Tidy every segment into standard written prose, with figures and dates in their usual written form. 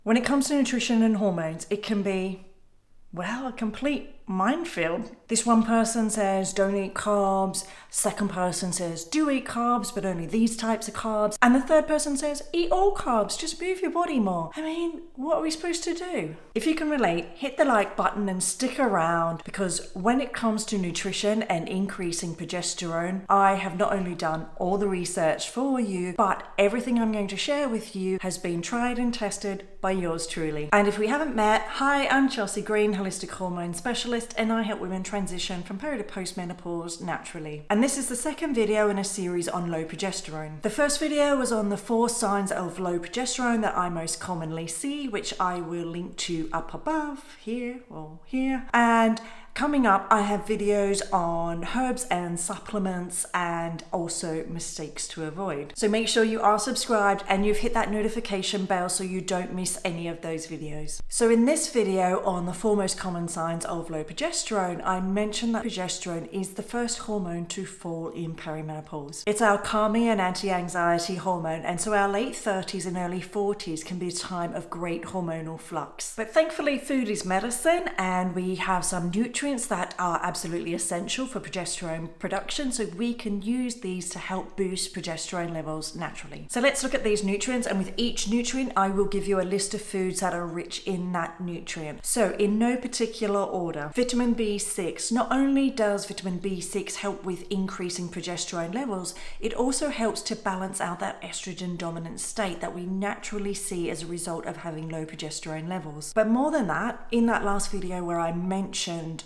When it comes to nutrition and hormones, it can be, well, a complete minefield. This one person says don't eat carbs, second person says do eat carbs but only these types of carbs, and the third person says eat all carbs, just move your body more. I mean, what are we supposed to do? If you can relate, hit the like button and stick around, because when it comes to nutrition and increasing progesterone, I have not only done all the research for you, but everything I'm going to share with you has been tried and tested by yours truly. And if we haven't met, hi, I'm Chelsea Green, holistic hormone specialist, and I help women transition from peri to postmenopause naturally. And this is the second video in a series on low progesterone. The first video was on the 4 signs of low progesterone that I most commonly see, which I will link to up above, here or here. And coming up, I have videos on herbs and supplements and also mistakes to avoid. So make sure you are subscribed and you've hit that notification bell so you don't miss any of those videos. So in this video on the 4 most common signs of low progesterone, I mentioned that progesterone is the first hormone to fall in perimenopause. It's our calming and anti-anxiety hormone, and so our late 30s and early 40s can be a time of great hormonal flux. But thankfully, food is medicine, and we have some nutrients that are absolutely essential for progesterone production, so we can use these to help boost progesterone levels naturally. So let's look at these nutrients, and with each nutrient I will give you a list of foods that are rich in that nutrient. So in no particular order, vitamin B6. Not only does vitamin B6 help with increasing progesterone levels, it also helps to balance out that estrogen dominant state that we naturally see as a result of having low progesterone levels. But more than that, in that last video where I mentioned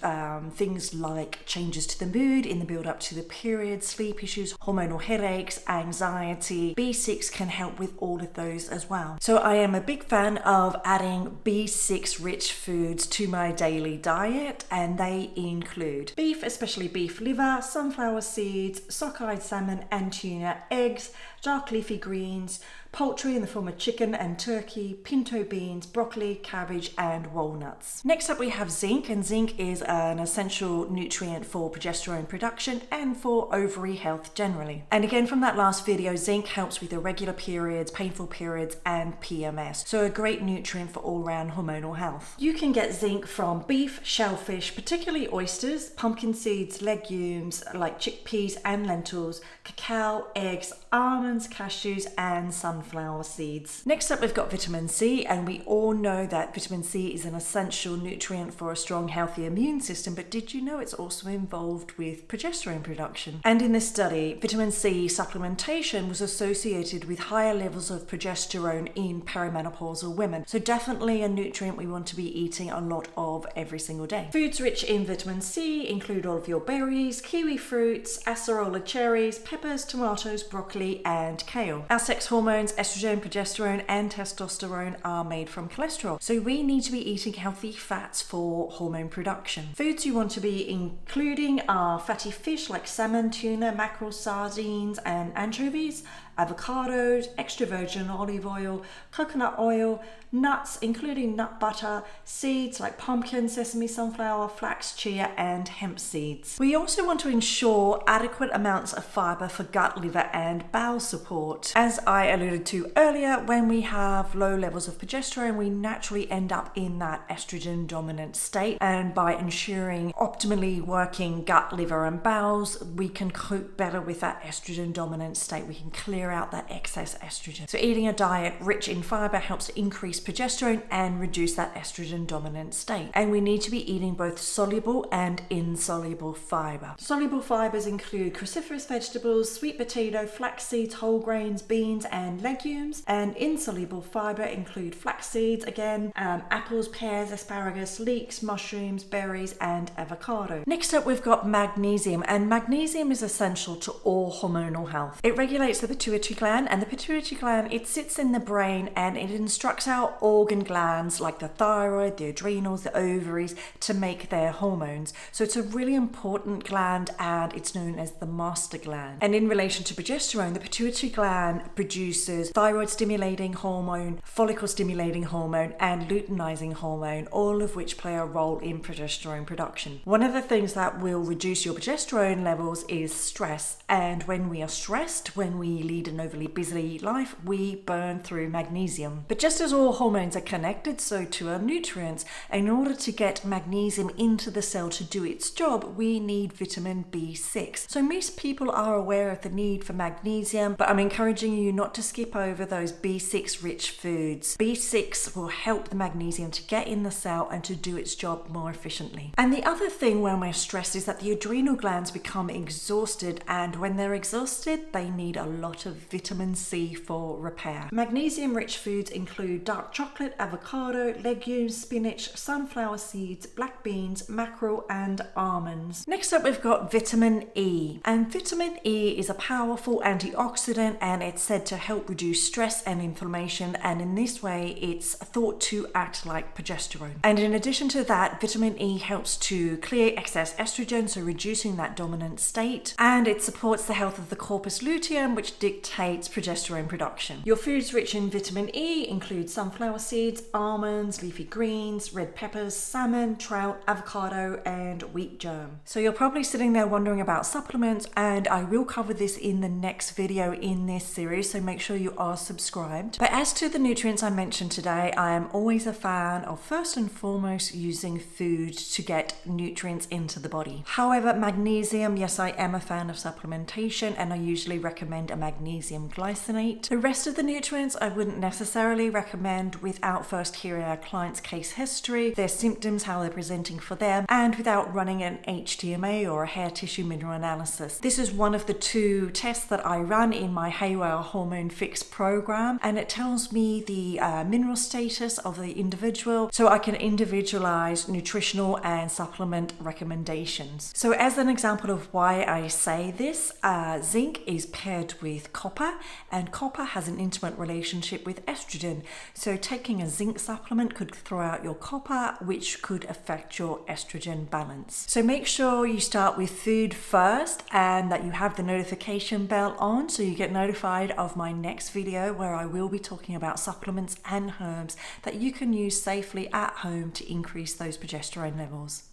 things like changes to the mood in the build up to the period, sleep issues, hormonal headaches, anxiety, B6 can help with all of those as well. So I am a big fan of adding B6 rich foods to my daily diet, and they include beef, especially beef liver, sunflower seeds, sockeye salmon and tuna, eggs, dark leafy greens, poultry in the form of chicken and turkey, pinto beans, broccoli, cabbage and walnuts. Next up we have zinc, and zinc is an essential nutrient for progesterone production and for ovary health generally. And again, from that last video, zinc helps with irregular periods, painful periods and PMS, so a great nutrient for all-round hormonal health. You can get zinc from beef, shellfish, particularly oysters, pumpkin seeds, legumes like chickpeas and lentils, cacao, eggs, almonds, cashews and sunflower seeds. Next up we've got vitamin C, and we all know that vitamin C is an essential nutrient for a strong, healthy immune system, but did you know it's also involved with progesterone production? And in this study, vitamin C supplementation was associated with higher levels of progesterone in perimenopausal women, so definitely a nutrient we want to be eating a lot of every single day. Foods rich in vitamin C include all of your berries, kiwi fruits, acerola cherries, peppers, tomatoes, broccoli and kale. Our sex hormones, estrogen, progesterone and testosterone, are made from cholesterol, so we need to be eating healthy fats for hormone production. Foods you want to be including are fatty fish like salmon, tuna, mackerel, sardines and anchovies, avocados, extra virgin olive oil, coconut oil, nuts including nut butter, seeds like pumpkin, sesame, sunflower, flax, chia and hemp seeds. We also want to ensure adequate amounts of fiber for gut, liver and bowel support. As I alluded to earlier, when we have low levels of progesterone, we naturally end up in that estrogen dominant state, and by ensuring optimally working gut, liver and bowels, we can cope better with that estrogen dominant state. We can clear out that excess estrogen. So eating a diet rich in fiber helps to increase progesterone and reduce that estrogen dominant state. And we need to be eating both soluble and insoluble fiber. Soluble fibers include cruciferous vegetables, sweet potato, flax seeds, whole grains, beans and legumes. And insoluble fiber include flax seeds, again, apples, pears, asparagus, leeks, mushrooms, berries and avocado. Next up we've got magnesium, and magnesium is essential to all hormonal health. It regulates the pituitary gland, and the pituitary gland, it sits in the brain and it instructs our organ glands like the thyroid, the adrenals, the ovaries to make their hormones. So it's a really important gland, and it's known as the master gland. And in relation to progesterone, the pituitary gland produces thyroid stimulating hormone, follicle stimulating hormone and luteinizing hormone, all of which play a role in progesterone production. One of the things that will reduce your progesterone levels is stress, and when we are stressed, when we lead lead an overly busy life, we burn through magnesium. But just as all hormones are connected, so too are nutrients. In order to get magnesium into the cell to do its job, we need vitamin B6. So most people are aware of the need for magnesium, but I'm encouraging you not to skip over those B6 rich foods. B6 will help the magnesium to get in the cell and to do its job more efficiently. And the other thing when we're stressed is that the adrenal glands become exhausted, and when they're exhausted, they need a lot of vitamin C for repair. Magnesium rich foods include dark chocolate, avocado, legumes, spinach, sunflower seeds, black beans, mackerel, and almonds. Next up, we've got vitamin E. And vitamin E is a powerful antioxidant, and it's said to help reduce stress and inflammation, and in this way it's thought to act like progesterone. And in addition to that, vitamin E helps to clear excess estrogen, so reducing that dominant state, and it supports the health of the corpus luteum, which dictates progesterone production. Your foods rich in vitamin E include sunflower seeds, almonds, leafy greens, red peppers, salmon, trout, avocado, and wheat germ. So you're probably sitting there wondering about supplements, and I will cover this in the next video in this series, so make sure you are subscribed. But as to the nutrients I mentioned today, I am always a fan of first and foremost using food to get nutrients into the body. However, magnesium, yes, I am a fan of supplementation, and I usually recommend a magnesium glycinate. The rest of the nutrients I wouldn't necessarily recommend without first hearing our client's case history, their symptoms, how they're presenting for them, and without running an HTMA or a hair tissue mineral analysis. This is one of the 2 tests that I run in my Haywire Hormone Fix program, and it tells me the mineral status of the individual, so I can individualize nutritional and supplement recommendations. So as an example of why I say this, zinc is paired with copper, and copper has an intimate relationship with estrogen. So taking a zinc supplement could throw out your copper, which could affect your estrogen balance. So make sure you start with food first, and that you have the notification bell on so you get notified of my next video, where I will be talking about supplements and herbs that you can use safely at home to increase those progesterone levels.